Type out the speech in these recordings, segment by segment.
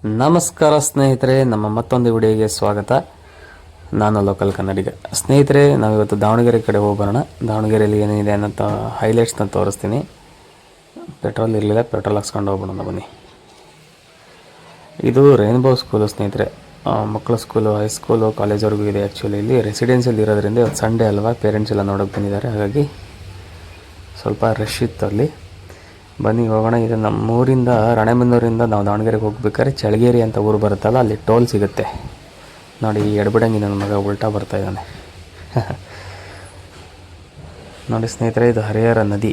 ನಮಸ್ಕಾರ ಸ್ನೇಹಿತರೆ, ನಮ್ಮ ಮತ್ತೊಂದು ವಿಡಿಯೋಗೆ ಸ್ವಾಗತ. ನಾನು ಲೋಕಲ್ ಕನ್ನಡಿಗ. ಸ್ನೇಹಿತರೆ, ನಾವಿವತ್ತು ದಾವಣಗೆರೆ ಕಡೆ ಹೋಗೋಣ. ದಾವಣಗೆರೆಯಲ್ಲಿ ಏನಿದೆ ಅನ್ನೋ ಹೈಲೈಟ್ಸ್ನ ತೋರಿಸ್ತೀನಿ. ಪೆಟ್ರೋಲ್ ಇರಲಿಲ್ಲ, ಪೆಟ್ರೋಲ್ ಹಾಕ್ಸ್ಕೊಂಡು ಹೋಗೋಣ ಬನ್ನಿ. ಇದು ರೈನ್ಬೋ ಸ್ಕೂಲು ಸ್ನೇಹಿತರೆ. ಮಕ್ಕಳ ಸ್ಕೂಲು, ಹೈಸ್ಕೂಲು, ಕಾಲೇಜ್ವರೆಗೂ ಇದೆ. ಆ್ಯಕ್ಚುಲಿ ಇಲ್ಲಿ ರೆಸಿಡೆನ್ಸಿಯಲ್ ಇರೋದ್ರಿಂದ ಇವತ್ತು ಸಂಡೇ ಅಲ್ವಾ, ಪೇರೆಂಟ್ಸ್ ಎಲ್ಲ ನೋಡೋಕೆ ಬಂದಿದ್ದಾರೆ. ಹಾಗಾಗಿ ಸ್ವಲ್ಪ ರಶ್ ಇತ್ತು ಅಲ್ಲಿ. ಬನ್ನಿ ಹೋಗೋಣ. ಇದು ನಮ್ಮೂರಿಂದ, ರಾಣೆಬೆನ್ನೂರಿಂದ ನಾವು ದಾವಣಗೆರೆಗೆ ಹೋಗ್ಬೇಕಾದ್ರೆ ಚಳಗೇರಿ ಅಂತ ಊರು ಬರುತ್ತಲ್ಲ, ಅಲ್ಲಿ ಟೋಲ್ ಸಿಗುತ್ತೆ ನೋಡಿ. ಈ ಎಡಬಿಡಂಗಿ ನನ್ನ ಮಗ ಉಲ್ಟಾ ಬರ್ತಾಯಿದ್ದಾನೆ ನೋಡಿ ಸ್ನೇಹಿತರೆ, ಇದು ಹರಿಹರ ನದಿ.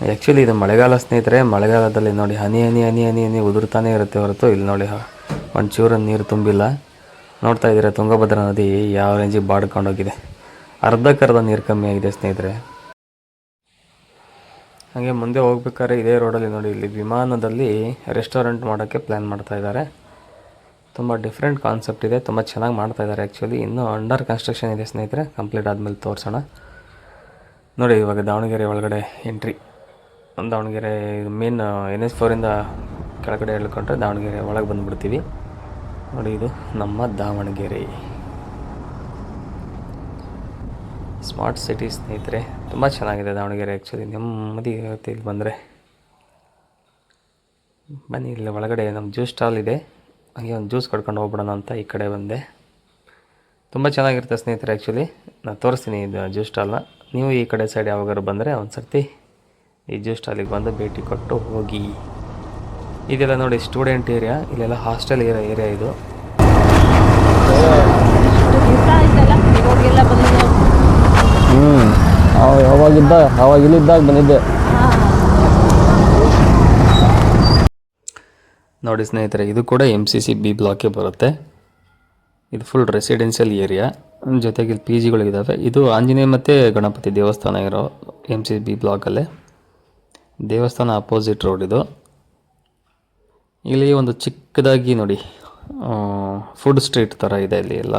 ಆ್ಯಕ್ಚುಲಿ ಇದು ಮಳೆಗಾಲ ಸ್ನೇಹಿತರೆ. ಮಳೆಗಾಲದಲ್ಲಿ ನೋಡಿ ಹನಿ ಹನಿ ಹನಿ ಹನಿ ಹನಿ ಉದುರ್ತಾನೆ ಇರುತ್ತೆ ಹೊರತು ಇಲ್ಲಿ ನೋಡಿ ಒಂಚೂರು ನೀರು ತುಂಬಿಲ್ಲ. ನೋಡ್ತಾ ಇದ್ದೀರಾ ತುಂಗಭದ್ರಾ ನದಿ ಯಾವ ರೇಂಜಿಗೆ ಬಾಡ್ಕೊಂಡೋಗಿದೆ. ಅರ್ಧಕ್ಕರ್ಧ ನೀರು ಕಮ್ಮಿ ಆಗಿದೆ ಸ್ನೇಹಿತರೆ. ಹಾಗೆ ಮುಂದೆ ಹೋಗ್ಬೇಕಾದ್ರೆ ಇದೇ ರೋಡಲ್ಲಿ ನೋಡಿ, ಇಲ್ಲಿ ವಿಮಾನದಲ್ಲಿ ರೆಸ್ಟೋರೆಂಟ್ ಮಾಡೋಕ್ಕೆ ಪ್ಲ್ಯಾನ್ ಮಾಡ್ತಾಯಿದ್ದಾರೆ. ತುಂಬ ಡಿಫ್ರೆಂಟ್ ಕಾನ್ಸೆಪ್ಟ್ ಇದೆ, ತುಂಬ ಚೆನ್ನಾಗಿ ಮಾಡ್ತಾಯಿದ್ದಾರೆ. ಆ್ಯಕ್ಚುಲಿ ಇನ್ನೂ ಅಂಡರ್ ಕನ್ಸ್ಟ್ರಕ್ಷನ್ ಇದೆ ಸ್ನೇಹಿತರೆ. ಕಂಪ್ಲೀಟ್ ಆದಮೇಲೆ ತೋರಿಸೋಣ ನೋಡಿ. ಇವಾಗ ದಾವಣಗೆರೆ ಒಳಗಡೆ ಎಂಟ್ರಿ. ದಾವಣಗೆರೆ ಮೇನ್ NH4 ಕೆಳಗಡೆ ಹೇಳ್ಕೊಂಡ್ರೆ ದಾವಣಗೆರೆ ಒಳಗೆ ಬಂದುಬಿಡ್ತೀವಿ ನೋಡಿ. ಇದು ನಮ್ಮ ದಾವಣಗೆರೆ ಸ್ಮಾರ್ಟ್ ಸಿಟಿ ಸ್ನೇಹಿತರೆ. ತುಂಬ ಚೆನ್ನಾಗಿದೆ ದಾವಣಗೆರೆ. ಆ್ಯಕ್ಚುಲಿ ನೆಮ್ಮದಿ ಇರುತ್ತೆ ಇಲ್ಲಿ ಬಂದರೆ. ಬನ್ನಿ, ಇಲ್ಲಿ ಒಳಗಡೆ ನಮ್ಮ ಜ್ಯೂಸ್ ಸ್ಟಾಲ್ ಇದೆ. ಹಾಗೆ ಒಂದು ಜ್ಯೂಸ್ ಕಡ್ಕೊಂಡು ಹೋಗ್ಬಿಡೋಣ ಅಂತ ಈ ಕಡೆ ಬಂದೆ. ತುಂಬ ಚೆನ್ನಾಗಿರುತ್ತೆ ಸ್ನೇಹಿತರೆ. ಆ್ಯಕ್ಚುಲಿ ನಾನು ತೋರಿಸ್ತೀನಿ ಇದು ಜ್ಯೂಸ್ ಸ್ಟಾಲ್ನ. ನೀವು ಈ ಕಡೆ ಸೈಡ್ ಯಾವಾಗಾದ್ರು ಬಂದರೆ ಒಂದು ಸರ್ತಿ ಈ ಜ್ಯೂಸ್ ಸ್ಟಾಲಿಗೆ ಬಂದು ಭೇಟಿ ಕೊಟ್ಟು ಹೋಗಿ. ಇದೆಲ್ಲ ನೋಡಿ ಸ್ಟೂಡೆಂಟ್ ಏರಿಯಾ, ಇಲ್ಲೆಲ್ಲ ಹಾಸ್ಟೆಲ್ ಏರಿಯಾ ಇದು. ಅವಾಗ ಇಲ್ಲಿದ್ದಾಗ ಬಂದಿದ್ದೆ ನೋಡಿ ಸ್ನೇಹಿತರೆ. ಇದು ಕೂಡ MCC B ಬ್ಲಾಕೇ ಬರುತ್ತೆ. ಇದು ಫುಲ್ ರೆಸಿಡೆನ್ಷಿಯಲ್ ಏರಿಯಾ. ಜೊತೆಗೆ ಇಲ್ಲಿ PG ಗಳಿದ್ದಾವೆ. ಇದು ಆಂಜನೇಯ ಮತ್ತು ಗಣಪತಿ ದೇವಸ್ಥಾನ ಇರೋ MCC B ಬ್ಲಾಕಲ್ಲೇ. ದೇವಸ್ಥಾನ ಅಪೋಸಿಟ್ ರೋಡ್ ಇದು. ಇಲ್ಲಿ ಒಂದು ಚಿಕ್ಕದಾಗಿ ನೋಡಿ ಫುಡ್ ಸ್ಟ್ರೀಟ್ ಥರ ಇದೆ. ಇಲ್ಲಿ ಎಲ್ಲ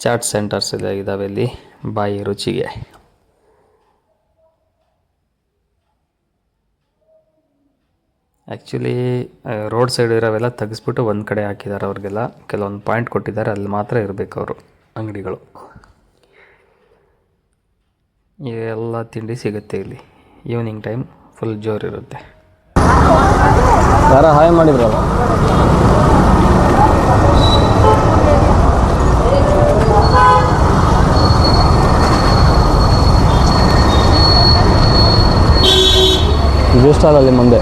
ಚಾಟ್ ಸೆಂಟರ್ಸ್ ಎಲ್ಲ ಇದ್ದಾವೆ ಇಲ್ಲಿ ಬಾಯಿ ರುಚಿಗೆ. ಆ್ಯಕ್ಚುಲಿ ರೋಡ್ ಸೈಡ್ ಇರೋವೆಲ್ಲ ತೆಗೆಸ್ಬಿಟ್ಟು ಒಂದು ಕಡೆ ಹಾಕಿದ್ದಾರೆ. ಅವ್ರಿಗೆಲ್ಲ ಕೆಲವೊಂದು ಪಾಯಿಂಟ್ ಕೊಟ್ಟಿದ್ದಾರೆ, ಅಲ್ಲಿ ಮಾತ್ರ ಇರಬೇಕು ಅವರು ಅಂಗಡಿಗಳು. ಎಲ್ಲ ತಿಂಡಿ ಸಿಗುತ್ತೆ ಇಲ್ಲಿ. ಈವ್ನಿಂಗ್ ಟೈಮ್ ಫುಲ್ ಜೋರಿರುತ್ತೆ. ಯಾರ ಹಾಯ್ ಮಾಡಿದ್ರಲ್ಲ. ಜ್ಯೂಸ್ ಸ್ಟಾಲಲ್ಲಿ ಮುಂದೆ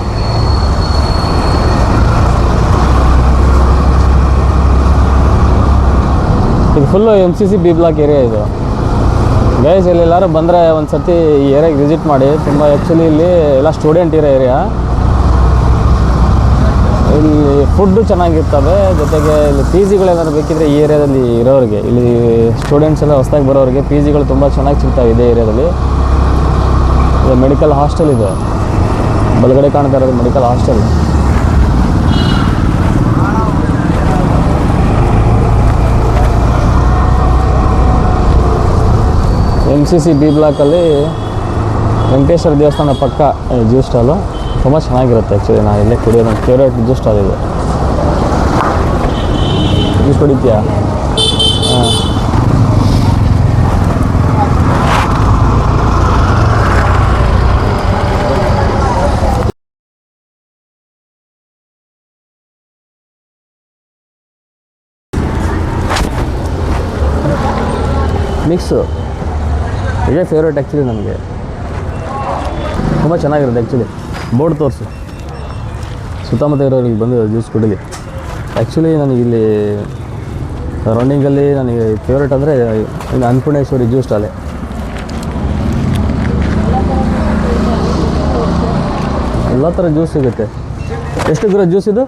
ಇದು full MCC B block area ಇದು. ಗೈಸ್, ಇಲ್ಲಿ ಎಲ್ಲರೂ ಬಂದರೆ ಒಂದು ಸರ್ತಿ ಈ ಏರಿಯಾಗೆ ವಿಸಿಟ್ ಮಾಡಿ. ತುಂಬ ಆ್ಯಕ್ಚುಲಿ ಇಲ್ಲಿ ಎಲ್ಲ ಸ್ಟೂಡೆಂಟ್ ಇರೋ ಏರಿಯಾ. ಇಲ್ಲಿ ಫುಡ್ಡು ಚೆನ್ನಾಗಿರ್ತವೆ. ಜೊತೆಗೆ ಇಲ್ಲಿ PG ಗಳೇನಾದ್ರು ಬೇಕಿದ್ರೆ ಈ ಏರಿಯಾದಲ್ಲಿ ಇರೋರಿಗೆ, ಇಲ್ಲಿ ಸ್ಟೂಡೆಂಟ್ಸ್ ಎಲ್ಲ ಹೊಸದಾಗಿ ಬರೋರಿಗೆ PG ಗಳು ತುಂಬ ಚೆನ್ನಾಗಿ ಸಿಗ್ತವೆ ಇದೇ ಏರಿಯಾದಲ್ಲಿ. ಇದು ಮೆಡಿಕಲ್ ಹಾಸ್ಟೆಲ್ ಇದೆ, ಬಲಗಡೆ ಕಾಣ್ತಾ ಇರೋದು ಮೆಡಿಕಲ್ ಹಾಸ್ಟೆಲ್. MCC B ಬ್ಲಾಕಲ್ಲಿ ವೆಂಕಟೇಶ್ವರ ದೇವಸ್ಥಾನ ಪಕ್ಕ ಜ್ಯೂಸ್ ಸ್ಟಾಲು. ತುಂಬ ಚೆನ್ನಾಗಿರುತ್ತೆ ಆ್ಯಕ್ಚುಲಿ. ನಾನು ಇಲ್ಲೇ ಕುಡಿಯೋದು ನನ್ನ ಫೇವ್ರೇಟ್ ಜ್ಯೂಸ್ ಸ್ಟಾಲ್ ಇದೆ. ಜ್ಯೂಸ್ ಕುಡಿತೀಯಾ? ಹಾಂ, ಮಿಕ್ಸು ಇದೇ ಫೇವ್ರೇಟ್ ಆ್ಯಕ್ಚುಲಿ ನನಗೆ. ತುಂಬ ಚೆನ್ನಾಗಿರುತ್ತೆ ಆ್ಯಕ್ಚುಲಿ. ಬೋರ್ಡ್ ತೋರಿಸು, ಸುತ್ತಮುತ್ತ ಇರೋರಿಗೆ ಬಂದು ಜ್ಯೂಸ್ ಕುಡೀಲಿ. ಆ್ಯಕ್ಚುಲಿ ನನಗೆ ಇಲ್ಲಿ ರೌಂಡಿಂಗಲ್ಲಿ ನನಗೆ ಫೇವ್ರೇಟ್ ಅಂದರೆ ಇನ್ನು ಅನ್ನಪೂರ್ಣೇಶ್ವರಿ ಜ್ಯೂಸ್ ಸ್ಟಾಲೆ. ಎಲ್ಲ ಥರ ಜ್ಯೂಸ್ ಸಿಗುತ್ತೆ. ಎಷ್ಟು ಗುರು ಜ್ಯೂಸ್ ಇದು?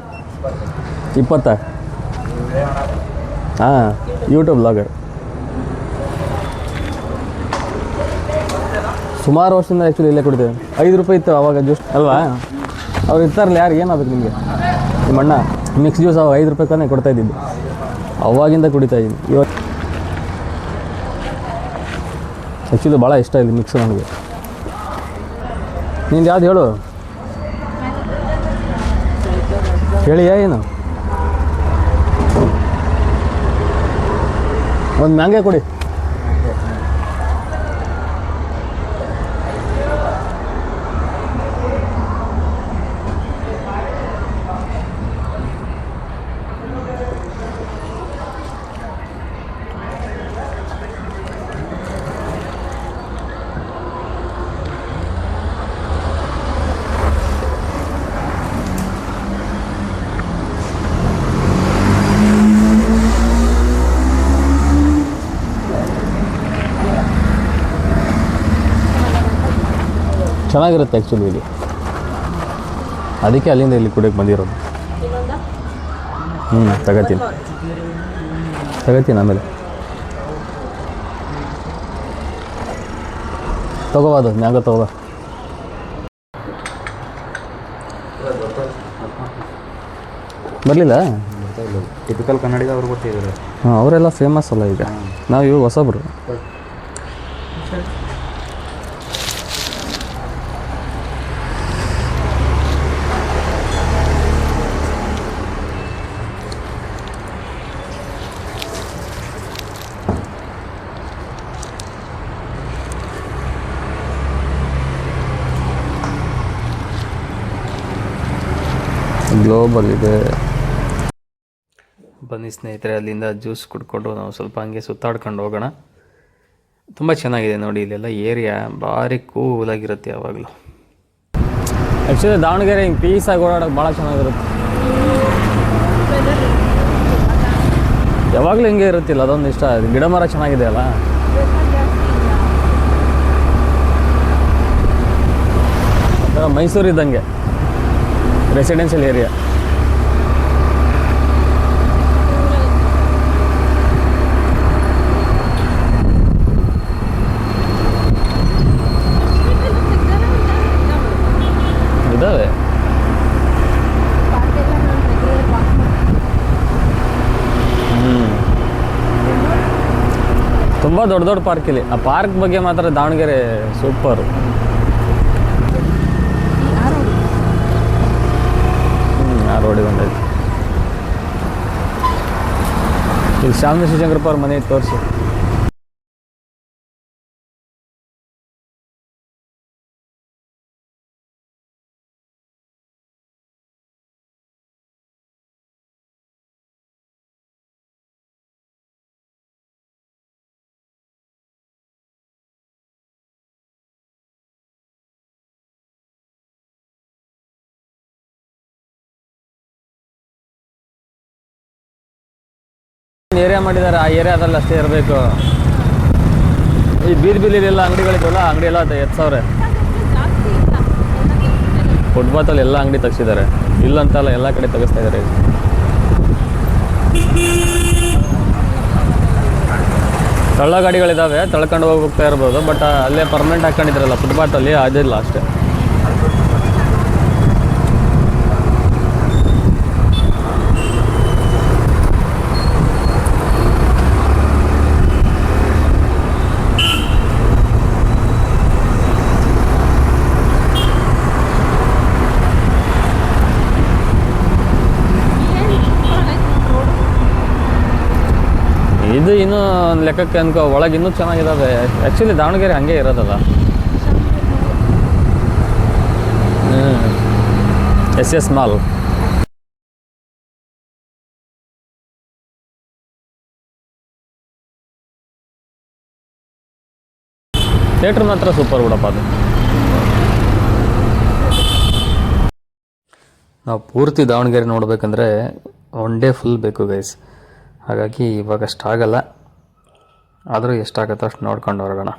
20? ಹಾಂ, ಯೂಟ್ಯೂಬ್ ಬ್ಲಾಗರ್. ಸುಮಾರು ವರ್ಷದಿಂದ ಆ್ಯಕ್ಚುಲಿ ಇಲ್ಲೇ ಕುಡಿತೇವೆ. 5 ರೂಪಾಯಿ ಇತ್ತು ಆವಾಗ ಜ್ಯೂಸ್ ಅಲ್ವಾ? ಅವ್ರು ಇರ್ತಾರಲ್ಲ, ಯಾರು ಏನಾಗಬೇಕು ನಿಮಗೆ? ನಿಮ್ಮ ಅಣ್ಣ ಮಿಕ್ಸ್ ಜ್ಯೂಸ್ ಅವಾಗ 5 ರೂಪಾಯಿ ತಾನೇ ಕೊಡ್ತಾಯಿದ್ದಿದ್ದು. ಅವಾಗಿಂದ ಕುಡಿತಾಯಿದ್ದೀನಿ. ಇವತ್ತು ಆ್ಯಕ್ಚುಲಿ ಭಾಳ ಇಷ್ಟ ಇಲ್ಲಿ ಮಿಕ್ಸ್ ನನಗೆ. ನಿಂದು ಯಾವ್ದು ಹೇಳು? ಕೇಳಿಯಾ ಏನು? ಒಂದು ಮ್ಯಾಂಗೆ ಕೊಡಿ. ಚೆನ್ನಾಗಿರುತ್ತೆ ಆ್ಯಕ್ಚುಲಿ ಇಲ್ಲಿ, ಅದಕ್ಕೆ ಅಲ್ಲಿಂದ ಇಲ್ಲಿ ಕುಡಿಯೋಕ್ಕೆ ಬಂದಿರೋದು. ತಗೋತೀನಿ ಆಮೇಲೆ ತಗೋಬಾದು ಮ್ಯಾಂಗೋ ತಗೋ. ಬರಲಿಲ್ಲ? ಟಿಪಿಕಲ್ ಕನ್ನಡಿಗ ಅವ್ರು ಗೊತ್ತಿದ್ದಾರೆ. ಹಾಂ, ಅವರೆಲ್ಲ ಫೇಮಸ್ ಅಲ್ಲ ಈಗ, ನಾವು ಇವಾಗ ಹೊಸಬ್ರು. ಗ್ಲೋಬಲ್ ಇದೆ. ಬನ್ನಿ ಸ್ನೇಹಿತರೆ, ಅಲ್ಲಿಂದ ಜ್ಯೂಸ್ ಕುಡ್ಕೊಂಡು ನಾವು ಸ್ವಲ್ಪ ಹಂಗೆ ಸುತ್ತಾಡ್ಕೊಂಡು ಹೋಗೋಣ. ತುಂಬ ಚೆನ್ನಾಗಿದೆ ನೋಡಿ, ಇಲ್ಲೆಲ್ಲ ಏರಿಯಾ ಭಾರಿ ಕೂಲಾಗಿರುತ್ತೆ ಯಾವಾಗಲೂ. ಆ್ಯಕ್ಚುಲಿ ದಾವಣಗೆರೆ ಹಿಂಗೆ ಪೀಸಾಗಿ ಓಡಾಡೋಕೆ ಭಾಳ ಚೆನ್ನಾಗಿರುತ್ತೆ. ಯಾವಾಗಲೂ ಹಿಂಗೆ ಇರುತ್ತಿಲ್ಲ, ಅದೊಂದು ಇಷ್ಟ. ಗಿಡ ಮರ ಚೆನ್ನಾಗಿದೆ ಅಲ್ಲ. ಒಂಥರ ಮೈಸೂರು ಇದ್ದಂಗೆ, ರೆಸಿಡೆನ್ಷಿಯಲ್ ಏರಿಯಾ. ಇದಾವೆ ತುಂಬ ದೊಡ್ಡ ದೊಡ್ಡ ಪಾರ್ಕ್ ಇಲ್ಲಿ. ಆ ಪಾರ್ಕ್ ಬಗ್ಗೆ ಮಾತ್ರ ದಾವಣಗೆರೆ ಸೂಪರು. ಆ ರೋಡಿಗೆ ಬಂದೈತಿ. ಇಲ್ಲಿ ಶಾಮಿ ಶಿವಶಂಕರಪ್ಪ ಅವ್ರ ಮನೆ ತೋರಿಸಿ. ಏರಿಯಾ ಮಾಡಿದ್ದಾರೆ, ಆ ಏರಿಯಾದಲ್ಲಿ ಅಷ್ಟೇ ಇರಬೇಕು. ಈ ಬೀದಿಲೆಲ್ಲ ಅಂಗಡಿಗಳಿದ್ವಲ್ಲ, ಅಂಗಡಿ ಎಲ್ಲ ಎತ್ಸವ್ರೆ. ಫುಟ್ಪಾತಲ್ಲಿ ಎಲ್ಲ ಅಂಗಡಿ ತೆಗ್ಸಿದ್ದಾರೆ, ಇಲ್ಲಂತಲ್ಲ ಎಲ್ಲ ಕಡೆ ತೆಗಿಸ್ತಾ ಇದ್ದಾರೆ. ತಳ್ಳ ಗಾಡಿಗಳಿದ್ದಾವೆ, ತಳ್ಕೊಂಡು ಹೋಗ್ತಾ ಇರ್ಬೋದು. ಬಟ್ ಅಲ್ಲೇ ಪರ್ಮನೆಂಟ್ ಹಾಕೊಂಡಿದ್ರಲ್ಲ ಫುಟ್ಪಾತಲ್ಲಿ, ಅದಿಲ್ಲ ಅಷ್ಟೇ. ಇದು ಇನ್ನೂ ಒಂದು ಲೆಕ್ಕಕ್ಕೆ ಅನ್ಕೋ, ಒಳಗೆ ಇನ್ನೂ ಚೆನ್ನಾಗಿದ್ದಾವೆ. ಆ್ಯಕ್ಚುಲಿ ದಾವಣಗೆರೆ ಹಾಗೆ ಇರೋದಲ್ಲ. SS mall. ಥಿಯೇಟ್ರ್ ಮಾತ್ರ ಸೂಪರ್ ಬಿಡಪ್ಪ ಅದು. ನಾವು ಪೂರ್ತಿ ದಾವಣಗೆರೆ ನೋಡಬೇಕಂದ್ರೆ ಒನ್ ಡೇ ಫುಲ್ ಬೇಕು ಗೈಸ್. ಹಾಗಾಗಿ ಇವಾಗ ಅಷ್ಟಾಗಲ್ಲ, ಆದರೂ ಎಷ್ಟಾಗುತ್ತೋ ಅಷ್ಟು ನೋಡ್ಕೊಂಡು ಹೊರಗೋಣ.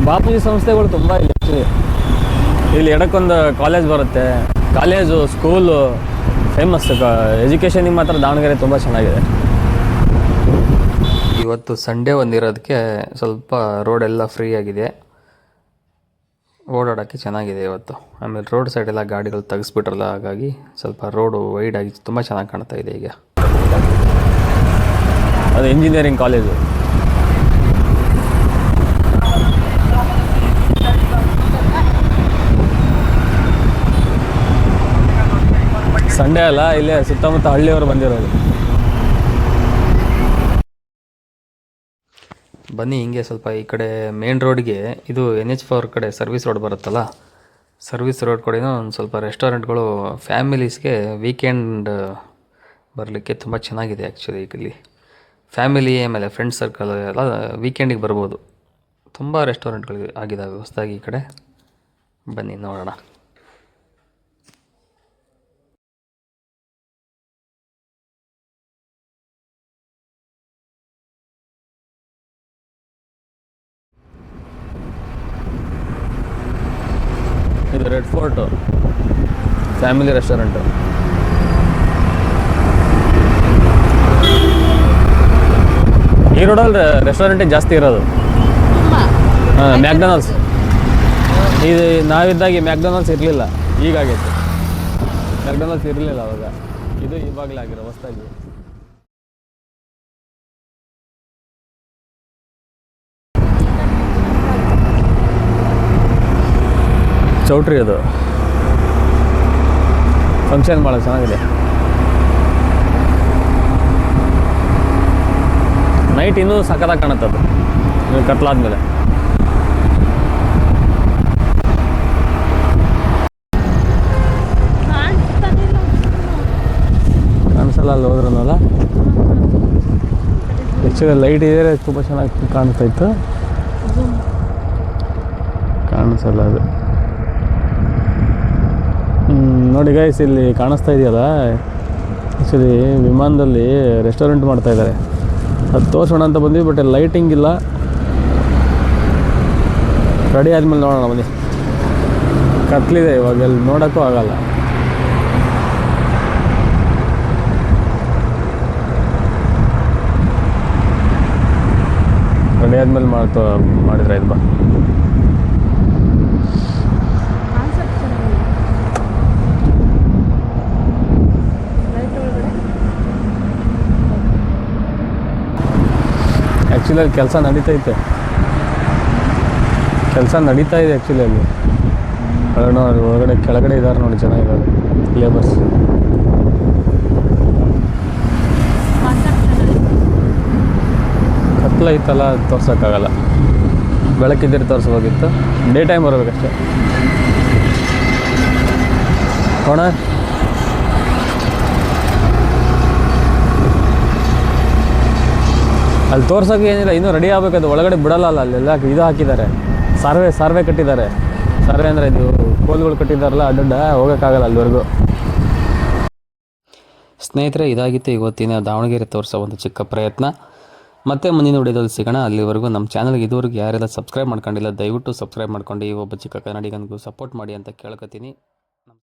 ಬಾಪೂಜಿ ಸಂಸ್ಥೆಗಳು ತುಂಬ ಇಲ್ಲಿ. ಇಲ್ಲಿ ಎಡಕ್ಕೊಂದು ಕಾಲೇಜ್ ಬರುತ್ತೆ, ಕಾಲೇಜು ಸ್ಕೂಲು ಫೇಮಸ್. ಎಜುಕೇಷನಿಗೆ ಮಾತ್ರ ದಾವಣಗೆರೆ ತುಂಬ ಚೆನ್ನಾಗಿದೆ. ಇವತ್ತು ಸಂಡೇ ಒಂದಿರೋದಕ್ಕೆ ಸ್ವಲ್ಪ ರೋಡೆಲ್ಲ ಫ್ರೀ ಆಗಿದೆ, ಓಡಾಡೋಕ್ಕೆ ಚೆನ್ನಾಗಿದೆ ಇವತ್ತು. ಆಮೇಲೆ ರೋಡ್ ಸೈಡೆಲ್ಲ ಗಾಡಿಗಳು ತೆಗೆಸ್ಬಿಟ್ರಲ್ಲ, ಹಾಗಾಗಿ ಸ್ವಲ್ಪ ರೋಡು ವೈಡ್ ಆಗಿ ತುಂಬ ಚೆನ್ನಾಗಿ ಕಾಣ್ತಾ ಇದೆ ಈಗ. ಅದು ಇಂಜಿನಿಯರಿಂಗ್ ಕಾಲೇಜು. ಸಂಡೇ ಅಲ್ಲ, ಇಲ್ಲೇ ಸುತ್ತಮುತ್ತ ಹಳ್ಳಿಯವರು ಬಂದಿರೋದು. ಬನ್ನಿ ಹಿಂಗೆ ಸ್ವಲ್ಪ ಈ ಕಡೆ ಮೇನ್ ರೋಡ್ಗೆ, ಇದು NH4 ಕಡೆ ಸರ್ವಿಸ್ ರೋಡ್ ಬರುತ್ತಲ್ಲ, ಸರ್ವಿಸ್ ರೋಡ್ ಕಡೆನೂ ಒಂದು ಸ್ವಲ್ಪ ರೆಸ್ಟೋರೆಂಟ್ಗಳು ಫ್ಯಾಮಿಲೀಸ್ಗೆ ವೀಕೆಂಡ್ ಬರಲಿಕ್ಕೆ ತುಂಬ ಚೆನ್ನಾಗಿದೆ. ಆ್ಯಕ್ಚುಲಿ ಇಲ್ಲಿ ಫ್ಯಾಮಿಲಿ ಆಮೇಲೆ ಫ್ರೆಂಡ್ಸ್ ಸರ್ಕಲ್ ಎಲ್ಲ ವೀಕೆಂಡಿಗೆ ಬರ್ಬೋದು. ತುಂಬ ರೆಸ್ಟೋರೆಂಟ್ಗಳು ಆಗಿದ್ದಾವೆ ಹೊಸದಾಗಿ ಈ ಕಡೆ. ಬನ್ನಿ ನೋಡೋಣ. ಇದು ರೆಡ್ ಫೋರ್ಟು ಫ್ಯಾಮಿಲಿ ರೆಸ್ಟೋರೆಂಟು. ಈ ರೋಡಲ್ಲಿ ರೆಸ್ಟೋರೆಂಟೇ ಜಾಸ್ತಿ ಇರೋದು. ಹಾಂ, ಮ್ಯಾಕ್ಡೊನಾಲ್ಡ್ಸ್. ಇದು ನಾವಿದ್ದಾಗೆ ಮ್ಯಾಕ್ಡೊನಾಲ್ಡ್ಸ್ ಇರಲಿಲ್ಲ, ಈಗಾಗೈತೆ. ಮ್ಯಾಕ್ಡೊನಾಲ್ಡ್ಸ್ ಇರಲಿಲ್ಲ ಅವಾಗ, ಇದು ಇವಾಗಲೇ ಆಗಿರೋ ಹೊಸದಾಗಿ. ಚೌಟ್ರಿ ಅದು, ಫಂಕ್ಷನ್ ಭಾಳ ಚೆನ್ನಾಗಿದೆ. ನೈಟ್ ಇನ್ನೂ ಸಖತ್ತಾಗಿ ಕಾಣುತ್ತದು ಕತ್ಲಾದ್ಮೇಲೆ. ಕಾಣಿಸಲ್ಲ ಅಲ್ಲಿ ಹೋದ್ರನಲ್ಲ. ಆ್ಯಕ್ಚುಲಿ ಲೈಟ್ ಇದ್ದರೆ ತುಂಬ ಚೆನ್ನಾಗಿ ಕಾಣಿಸ್ತಾಯಿತ್ತು, ಕಾಣಿಸಲ್ಲ ಅದು. ನೋಡಿ ಗೈಸ್, ಇಲ್ಲಿ ಕಾಣಿಸ್ತಾ ಇದೆಯಲ್ಲ, ಆ್ಯಕ್ಚುಲಿ ವಿಮಾನದಲ್ಲಿ ರೆಸ್ಟೋರೆಂಟ್ ಮಾಡ್ತಾಯಿದ್ದಾರೆ. ಅದು ತೋರಿಸೋಣ ಅಂತ ಬಂದ್ವಿ, ಬಟ್ ಲೈಟಿಂಗ್ ಇಲ್ಲ. ರೆಡಿ ಆದಮೇಲೆ ನೋಡೋಣ ಬನ್ನಿ. ಕತ್ಲಿದೆ ಇವಾಗ, ಅಲ್ಲಿ ನೋಡೋಕ್ಕೂ ಆಗಲ್ಲ. ರೆಡಿ ಆದಮೇಲೆ ಮಾಡಿದ್ರೆ ಆಯ್ತು ಬಾ. ಆ್ಯಕ್ಚುಲಿ ಅಲ್ಲಿ ಕೆಲಸ ನಡೀತಾ ಇದೆ ಆ್ಯಕ್ಚುಲಿ ಅಲ್ಲಿ. ಹೊರಗಡೆ ಕೆಳಗಡೆ ಇದ್ದಾರೆ ನೋಡಿ, ಚೆನ್ನಾಗಿದ್ದಾರೆ ಲೇಬರ್ಸ್. ಕತ್ಲೈತಲ್ಲ, ತೋರ್ಸೋಕ್ಕಾಗಲ್ಲ. ಬೆಳಕಿದ್ದರೆ ತೋರಿಸ್ಬೋದಿತ್ತು, ಡೇ ಟೈಮ್ ಬರಬೇಕಷ್ಟೆ. ನೋಡ, ಅಲ್ಲಿ ತೋರ್ಸೋಕೆ ಏನಿಲ್ಲ, ಇನ್ನೂ ರೆಡಿ ಆಗಬೇಕದು. ಒಳಗಡೆ ಬಿಡಲ್ಲ, ಅಲ್ಲೆಲ್ಲ ಇದು ಹಾಕಿದ್ದಾರೆ, ಸಾರ್ವೆ ಕಟ್ಟಿದ್ದಾರೆ. ಸಾರ್ವೆ ಅಂದರೆ ಇದು ಕೋಲ್ಗಳು ಕಟ್ಟಿದ್ದಾರಲ್ಲ, ಅಡ್ಡ ಹೋಗೋಕ್ಕಾಗಲ್ಲ ಅಲ್ಲಿವರೆಗೂ. ಸ್ನೇಹಿತರೆ, ಇದಾಗಿತ್ತು ಇವತ್ತಿನ ದಾವಣಗೆರೆ ತೋರಿಸೋ ಒಂದು ಚಿಕ್ಕ ಪ್ರಯತ್ನ. ಮತ್ತೆ ಮುಂದಿನ ವಿಡಿಯೋದಲ್ಲಿ ಸಿಗೋಣ. ಅಲ್ಲಿವರೆಗೂ ನಮ್ಮ ಚಾನಲ್ಗೆ ಇದುವರೆಗೂ ಯಾರೆಲ್ಲ ಸಬ್ಸ್ಕ್ರೈಬ್ ಮಾಡ್ಕೊಂಡಿಲ್ಲ, ದಯವಿಟ್ಟು ಸಬ್ಸ್ಕ್ರೈಬ್ ಮಾಡ್ಕೊಂಡು ಈ ಒಬ್ಬ ಚಿಕ್ಕ ಕನ್ನಡಿಗನಿಗೂ ಸಪೋರ್ಟ್ ಮಾಡಿ ಅಂತ ಕೇಳ್ಕೊತೀನಿ.